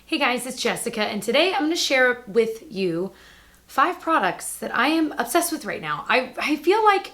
Hey guys, it's Jessica, and today I'm going to share with you 5 products that I am obsessed with right now. I feel like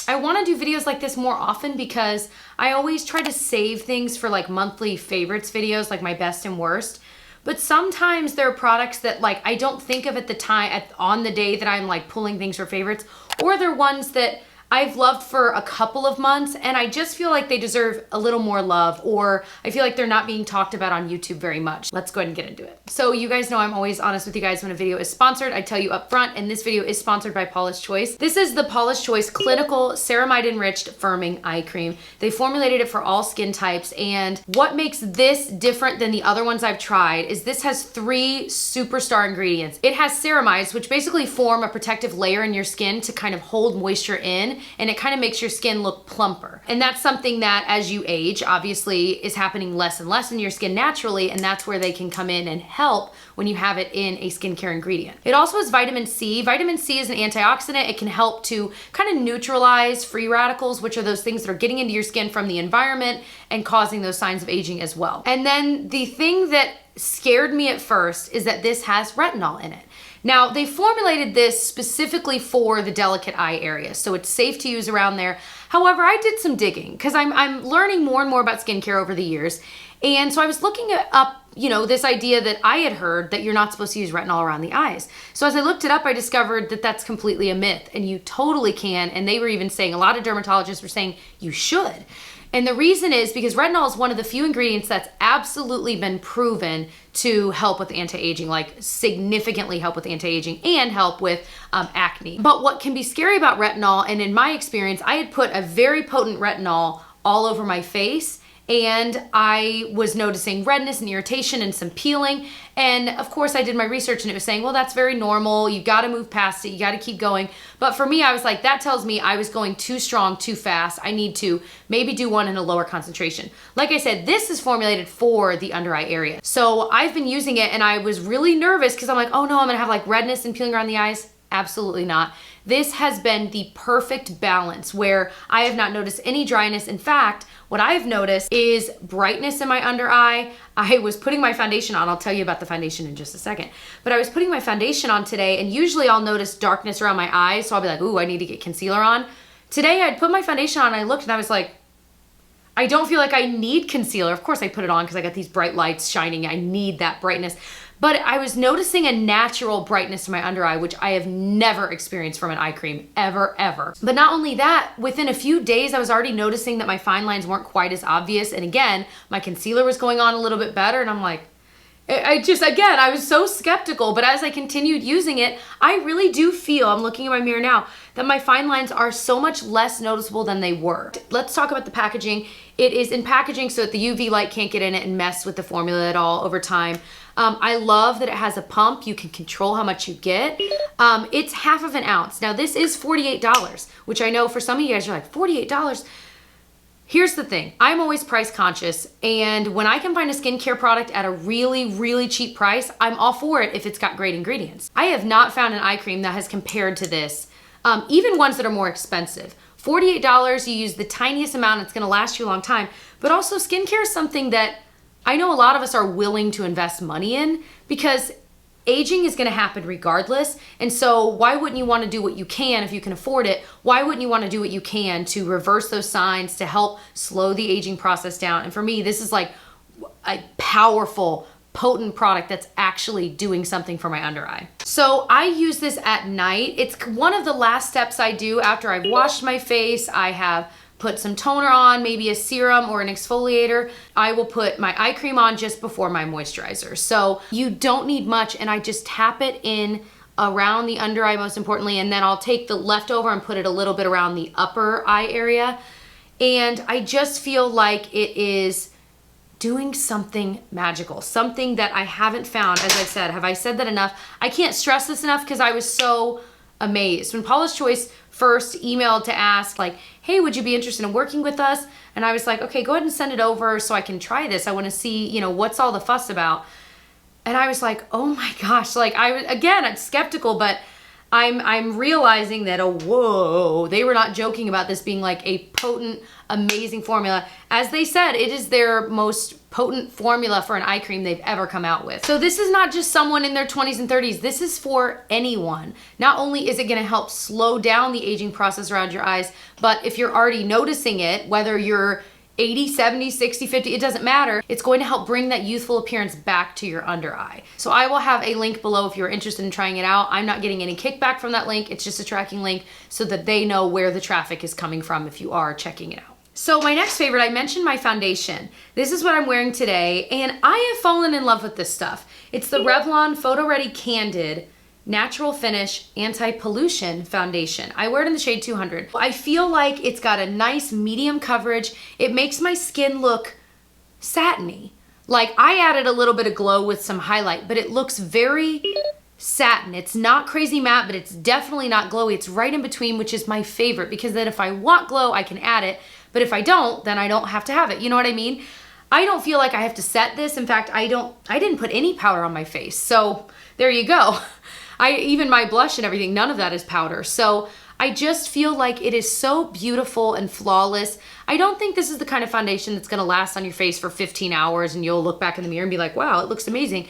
I want to do videos like this more often because I always try to save things for like monthly favorites videos, like my best and worst. But sometimes there are products that like I don't think of at the time, on the day that I'm like pulling things for favorites, or they're ones that I've loved for a couple of months and I just feel like they deserve a little more love, or I feel like they're not being talked about on YouTube very much. Let's go ahead and get into it. So you guys know I'm always honest with you guys when a video is sponsored. I tell you up front, and this video is sponsored by Paula's Choice. This is the Paula's Choice Clinical Ceramide-Enriched Firming Eye Cream. They formulated it for all skin types, and what makes this different than the other ones I've tried is this has 3 superstar ingredients. It has ceramides, which basically form a protective layer in your skin to kind of hold moisture in, and it kind of makes your skin look plumper. And that's something that as you age, obviously is happening less and less in your skin naturally, and that's where they can come in and help when you have it in a skincare ingredient. It also has vitamin C. Vitamin C is an antioxidant. It can help to kind of neutralize free radicals, which are those things that are getting into your skin from the environment and causing those signs of aging as well. And then the thing that scared me at first is that this has retinol in it. Now, they formulated this specifically for the delicate eye area, so it's safe to use around there. However, I did some digging because I'm learning more and more about skincare over the years. And so I was looking up, this idea that I had heard that you're not supposed to use retinol around the eyes. So as I looked it up, I discovered that that's completely a myth, and you totally can. And they were even saying, a lot of dermatologists were saying you should. And the reason is because retinol is one of the few ingredients that's absolutely been proven to help with anti-aging, like significantly help with anti-aging and help with acne. But what can be scary about retinol, and in my experience, I had put a very potent retinol all over my face, and I was noticing redness and irritation and some peeling. And of course I did my research and it was saying, well, that's very normal. You got to move past it. You got to keep going. But for me, I was like, that tells me I was going too strong, too fast. I need to maybe do one in a lower concentration. Like I said, this is formulated for the under eye area. So I've been using it and I was really nervous because I'm like, oh no, I'm going to have like redness and peeling around the eyes. Absolutely not. This has been the perfect balance where I have not noticed any dryness. In fact, what I've noticed is brightness in my under eye. I was putting my foundation on. I'll tell you about the foundation in just a second. But I was putting my foundation on today, and usually I'll notice darkness around my eyes, so I'll be like, ooh, I need to get concealer on. Today I'd put my foundation on and I looked and I was like, I don't feel like I need concealer. Of course I put it on because I got these bright lights shining. I need that brightness. But I was noticing a natural brightness to my under eye, which I have never experienced from an eye cream, ever, ever. But not only that, within a few days, I was already noticing that my fine lines weren't quite as obvious. And again, my concealer was going on a little bit better. And I'm like, I was so skeptical, but as I continued using it, I really do feel, I'm looking in my mirror now, that my fine lines are so much less noticeable than they were. Let's talk about the packaging. It is in packaging so that the UV light can't get in it and mess with the formula at all over time. I love that it has a pump. You can control how much you get. It's half of an ounce. Now this is $48, which I know for some of you guys are like, $48? Here's the thing, I'm always price conscious, and when I can find a skincare product at a really, really cheap price, I'm all for it if it's got great ingredients. I have not found an eye cream that has compared to this, even ones that are more expensive. $48, you use the tiniest amount, it's gonna last you a long time, but also skincare is something that I know a lot of us are willing to invest money in because aging is gonna happen regardless. And so why wouldn't you wanna do what you can if you can afford it? Why wouldn't you wanna do what you can to reverse those signs, to help slow the aging process down? And for me, this is like a powerful, potent product that's actually doing something for my under eye. So I use this at night. It's one of the last steps I do after I've washed my face. I have put some toner on, maybe a serum or an exfoliator. I will put my eye cream on just before my moisturizer. So you don't need much, and I just tap it in around the under eye most importantly, and then I'll take the leftover and put it a little bit around the upper eye area. And I just feel like it is doing something magical, something that I haven't found. As I said, have I said that enough? I can't stress this enough because I was so amazed. When Paula's Choice first emailed to ask like, hey, would you be interested in working with us? And I was like, okay, go ahead and send it over so I can try this. I want to see, what's all the fuss about. And I was like, oh my gosh, like I'm skeptical, but I'm realizing that, oh, whoa, they were not joking about this being like a potent, amazing formula. As they said, it is their most potent formula for an eye cream they've ever come out with. So this is not just someone in their 20s and 30s. This is for anyone. Not only is it gonna help slow down the aging process around your eyes, but if you're already noticing it, whether you're 80, 70, 60, 50, it doesn't matter. It's going to help bring that youthful appearance back to your under eye. So I will have a link below if you're interested in trying it out. I'm not getting any kickback from that link. It's just a tracking link so that they know where the traffic is coming from if you are checking it out. So my next favorite, I mentioned my foundation. This is what I'm wearing today, and I have fallen in love with this stuff. It's the Revlon Photo Ready Candid Natural Finish Anti-Pollution Foundation. I wear it in the shade 200. I feel like it's got a nice medium coverage. It makes my skin look satiny. Like, I added a little bit of glow with some highlight, but it looks very satin. It's not crazy matte, but it's definitely not glowy. It's right in between, which is my favorite, because then if I want glow, I can add it. But if I don't, then I don't have to have it. You know what I mean? I don't feel like I have to set this. In fact, I didn't put any powder on my face. So there you go. Even my blush and everything, none of that is powder. So I just feel like it is so beautiful and flawless. I don't think this is the kind of foundation that's gonna last on your face for 15 hours and you'll look back in the mirror and be like, wow, it looks amazing.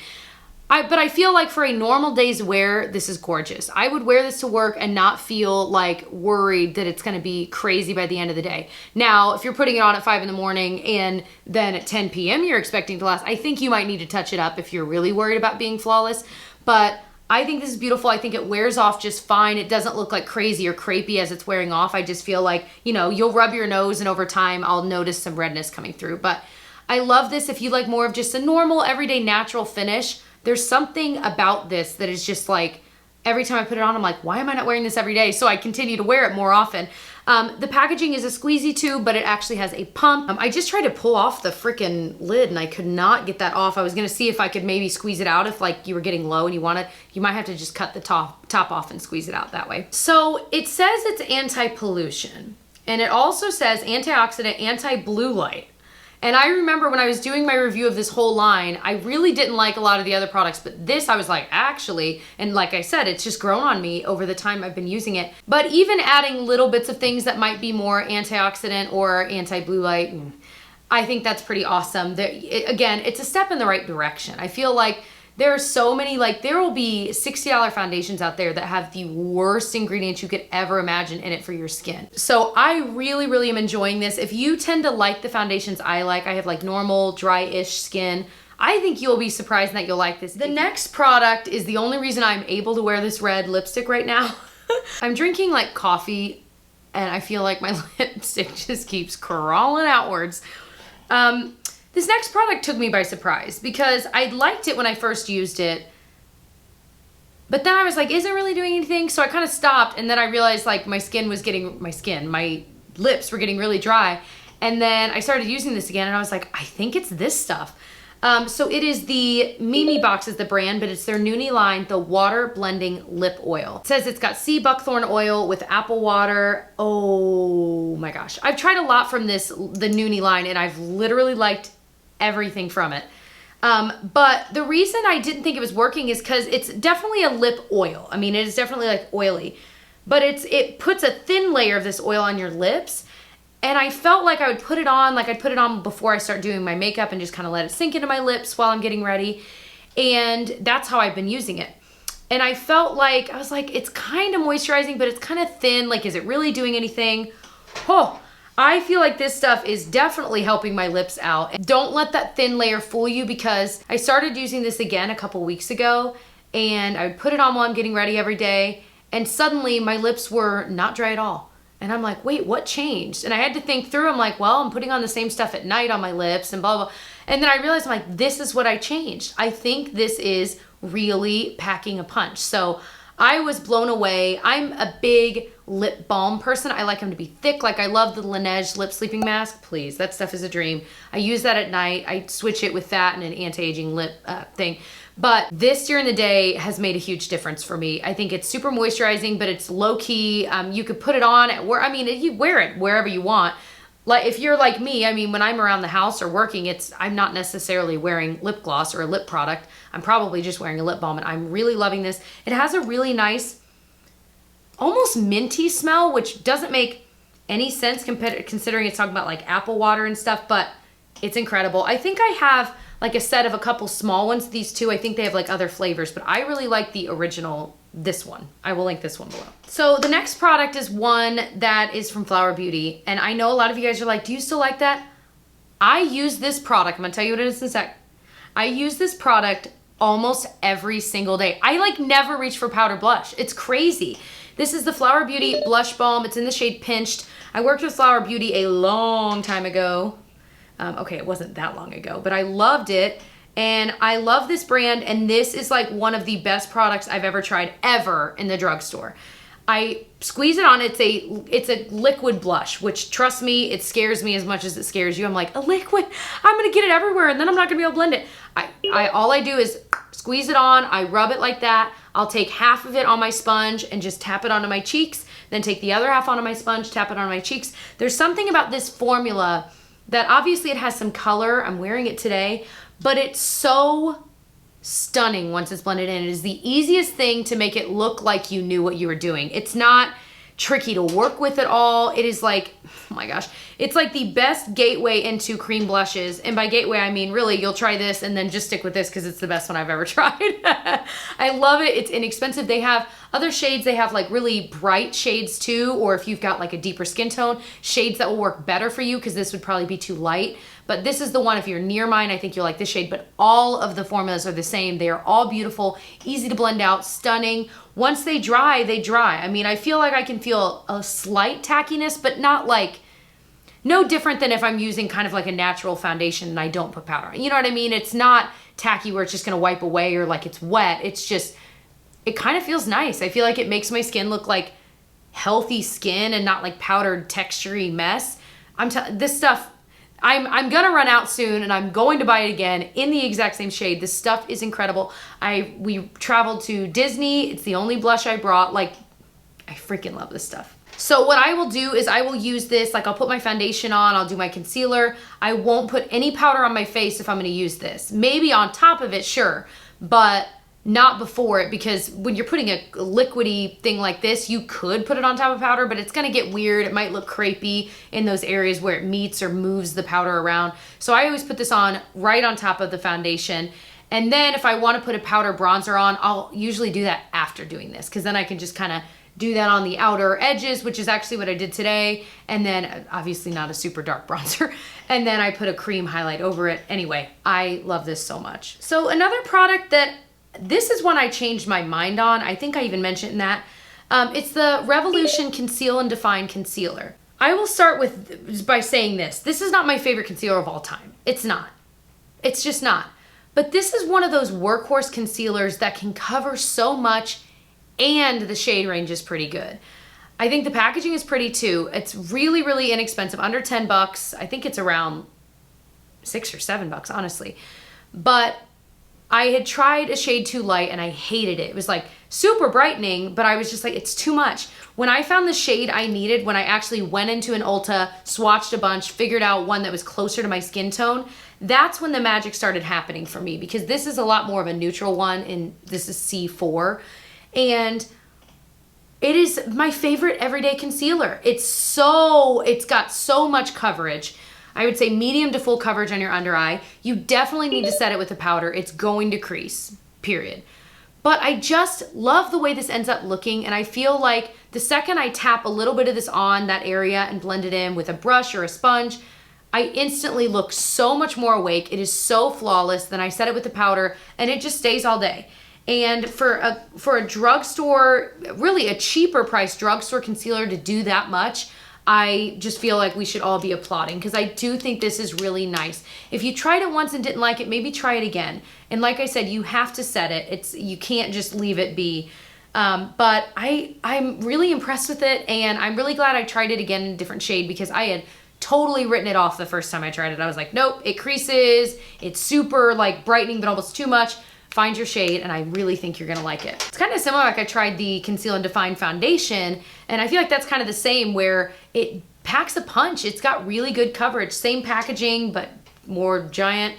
But I feel like for a normal day's wear, this is gorgeous. I would wear this to work and not feel like worried that it's gonna be crazy by the end of the day. Now, if you're putting it on at 5 in the morning and then at 10 p.m. you're expecting to last, I think you might need to touch it up if you're really worried about being flawless. But I think this is beautiful. I think it wears off just fine. It doesn't look like crazy or crepey as it's wearing off. I just feel like, you know, you'll rub your nose and over time I'll notice some redness coming through. But I love this. If you like more of just a normal, everyday, natural finish, there's something about this that is just like, every time I put it on, I'm like, why am I not wearing this every day? So I continue to wear it more often. The packaging is a squeezy tube, but it actually has a pump. I just tried to pull off the freaking lid and I could not get that off. I was gonna see if I could maybe squeeze it out if like you were getting low and you might have to just cut the top off and squeeze it out that way. So it says it's anti-pollution, and it also says antioxidant, anti-blue light. And I remember when I was doing my review of this whole line, I really didn't like a lot of the other products, but this I was like, actually, and like I said, it's just grown on me over the time I've been using it. But even adding little bits of things that might be more antioxidant or anti-blue light, I think that's pretty awesome. Again, it's a step in the right direction. I feel like there are so many, like there will be $60 foundations out there that have the worst ingredients you could ever imagine in it for your skin. So I really, really am enjoying this. If you tend to like the foundations I like, I have like normal, dry-ish skin, I think you'll be surprised that you'll like this. The next product is the only reason I'm able to wear this red lipstick right now. I'm drinking like coffee and I feel like my lipstick just keeps crawling outwards. This next product took me by surprise because I liked it when I first used it, but then I was like, is it really doing anything? So I kind of stopped, and then I realized like my lips were getting really dry. And then I started using this again and I was like, I think it's this stuff. So it is the Memebox is the brand, but it's their Nooni line, the water blending lip oil. It says it's got sea buckthorn oil with apple water. Oh my gosh. I've tried a lot from the Nooni line and I've literally liked everything from it. But the reason I didn't think it was working is because it's definitely a lip oil. I mean, it is definitely like oily, but it puts a thin layer of this oil on your lips. And I felt like I would put it on, like I'd put it on before I start doing my makeup and just kind of let it sink into my lips while I'm getting ready. And that's how I've been using it. And I felt like, I was like, it's kind of moisturizing, but it's kind of thin. Like, is it really doing anything? Oh, I feel like this stuff is definitely helping my lips out. And don't let that thin layer fool you, because I started using this again a couple weeks ago and I would put it on while I'm getting ready every day. And suddenly my lips were not dry at all. And I'm like, wait, what changed? And I had to think through. I'm like, well, I'm putting on the same stuff at night on my lips and blah, blah. And then I realized, I'm like, this is what I changed. I think this is really packing a punch. So I was blown away. I'm a big lip balm person. I like them to be thick. Like, I love the Laneige lip sleeping mask. Please, that stuff is a dream. I use that at night. I switch it with that and an anti-aging lip thing. But this during the day has made a huge difference for me. I think it's super moisturizing, but it's low key. You could put it on at where, I mean, you wear it wherever you want. Like, if you're like me, I mean, when I'm around the house or working, I'm not necessarily wearing lip gloss or a lip product. I'm probably just wearing a lip balm, and I'm really loving this. It has a really nice almost minty smell, which doesn't make any sense considering it's talking about like apple water and stuff, but it's incredible. I think I have like a set of a couple small ones. These two, I think they have like other flavors, but I really like the original, this one. I will link this one below. So the next product is one that is from Flower Beauty. And I know a lot of you guys are like, do you still like that? I use this product. I'm gonna tell you what it is in a sec. I use this product almost every single day. I like never reach for powder blush. It's crazy. This is the Flower Beauty Blush Balm. It's in the shade Pinched. I worked with Flower Beauty a long time ago. Okay, it wasn't that long ago, but I loved it. And I love this brand, and this is like one of the best products I've ever tried ever in the drugstore. I squeeze it on. It's a liquid blush, which trust me, it scares me as much as it scares you. I'm like, a liquid? I'm gonna get it everywhere and then I'm not gonna be able to blend it. All I do is squeeze it on, I rub it like that. I'll take half of it on my sponge and just tap it onto my cheeks, then take the other half onto my sponge, tap it on my cheeks. There's something about this formula that obviously it has some color. I'm wearing it today, but it's so stunning once it's blended in. It is the easiest thing to make it look like you knew what you were doing. It's not tricky to work with at all. It is like, oh my gosh, it's like the best gateway into cream blushes. And by gateway, I mean really you'll try this and then just stick with this because it's the best one I've ever tried. I love it. It's inexpensive. They have other shades. They have like really bright shades too, or if you've got like a deeper skin tone, shades that will work better for you because this would probably be too light. But this is the one, if you're near mine, I think you'll like this shade, but all of the formulas are the same. They are all beautiful, easy to blend out, stunning. Once they dry, they dry. I mean, I feel like I can feel a slight tackiness, but not like, no different than if I'm using kind of like a natural foundation and I don't put powder on. You know what I mean? It's not tacky where it's just gonna wipe away or like it's wet. It's just, it kind of feels nice. I feel like it makes my skin look like healthy skin and not like powdered texture-y mess. This stuff, I'm gonna run out soon and I'm going to buy it again in the exact same shade. This stuff is incredible. We traveled to Disney. It's the only blush I brought. Like, I freaking love this stuff. So what I will do is I will use this, like I'll put my foundation on, I'll do my concealer. I won't put any powder on my face if I'm gonna use this. Maybe on top of it, sure, but not before it, because when you're putting a liquidy thing like this, you could put it on top of powder, but it's gonna get weird. It might look crepey in those areas where it meets or moves the powder around. So I always put this on right on top of the foundation. And then if I wanna put a powder bronzer on, I'll usually do that after doing this, because then I can just kind of do that on the outer edges, which is actually what I did today. And then obviously not a super dark bronzer. And then I put a cream highlight over it. Anyway, I love this so much. So another product that, this is one I changed my mind on. I think I even mentioned that. It's the Revolution Conceal and Define Concealer. I will start by saying this. This is not my favorite concealer of all time. It's not. It's just not. But this is one of those workhorse concealers that can cover so much and the shade range is pretty good. I think the packaging is pretty too. It's really, really inexpensive, under 10 bucks. I think it's around $6 or $7, honestly. But I had tried a shade Too Light and I hated it. It was like super brightening, but I was just like, it's too much. When I found the shade I needed, when I actually went into an Ulta, swatched a bunch, figured out one that was closer to my skin tone, that's when the magic started happening for me, because this is a lot more of a neutral one and this is C4. And it is my favorite everyday concealer. It's got so much coverage. I would say medium to full coverage on your under eye. You definitely need to set it with a powder. It's going to crease, period. But I just love the way this ends up looking, and I feel like the second I tap a little bit of this on that area and blend it in with a brush or a sponge, I instantly look so much more awake. It is so flawless. Then I set it with the powder and it just stays all day. And for a drugstore, really a cheaper price drugstore concealer to do that much, I just feel like we should all be applauding, because I do think this is really nice. If you tried it once and didn't like it, maybe try it again. And like I said, you have to set it. You can't just leave it be. But I'm really impressed with it, and I'm really glad I tried it again in a different shade, because I had totally written it off the first time I tried it. I was like, nope, it creases. It's super like brightening, but almost too much. Find your shade, and I really think you're gonna like it. It's kind of similar, like I tried the Conceal and Define foundation, and I feel like that's kind of the same, where it packs a punch. It's got really good coverage, same packaging, but more giant.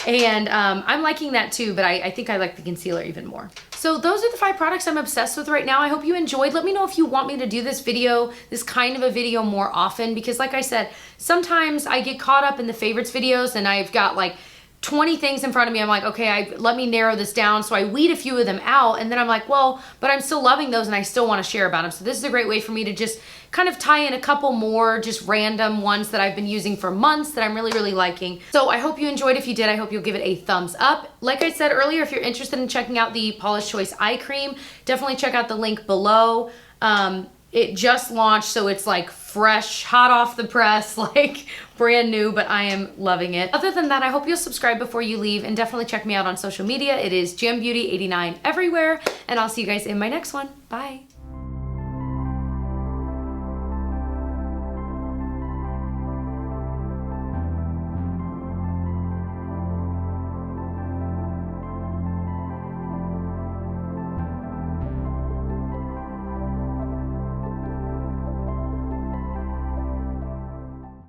And I'm liking that too, but I think I like the concealer even more. so those are the 5 products I'm obsessed with right now. I hope you enjoyed. Let me know if you want me to do this video, this kind of a video more often, because like I said, sometimes I get caught up in the favorites videos and I've got like 20 things in front of me. I'm like, okay, let me narrow this down. So I weed a few of them out, and then I'm like, well, but I'm still loving those and I still want to share about them. So this is a great way for me to just kind of tie in a couple more just random ones that I've been using for months that I'm really, really liking. So I hope you enjoyed. If you did, I hope you'll give it a thumbs up. Like I said earlier, if you're interested in checking out the Paula's Choice Eye Cream, definitely check out the link below. It just launched, so it's like fresh, hot off the press, like brand new, but I am loving it. Other than that, I hope you'll subscribe before you leave, and definitely check me out on social media. It is JamBeauty89 everywhere, and I'll see you guys in my next one. Bye.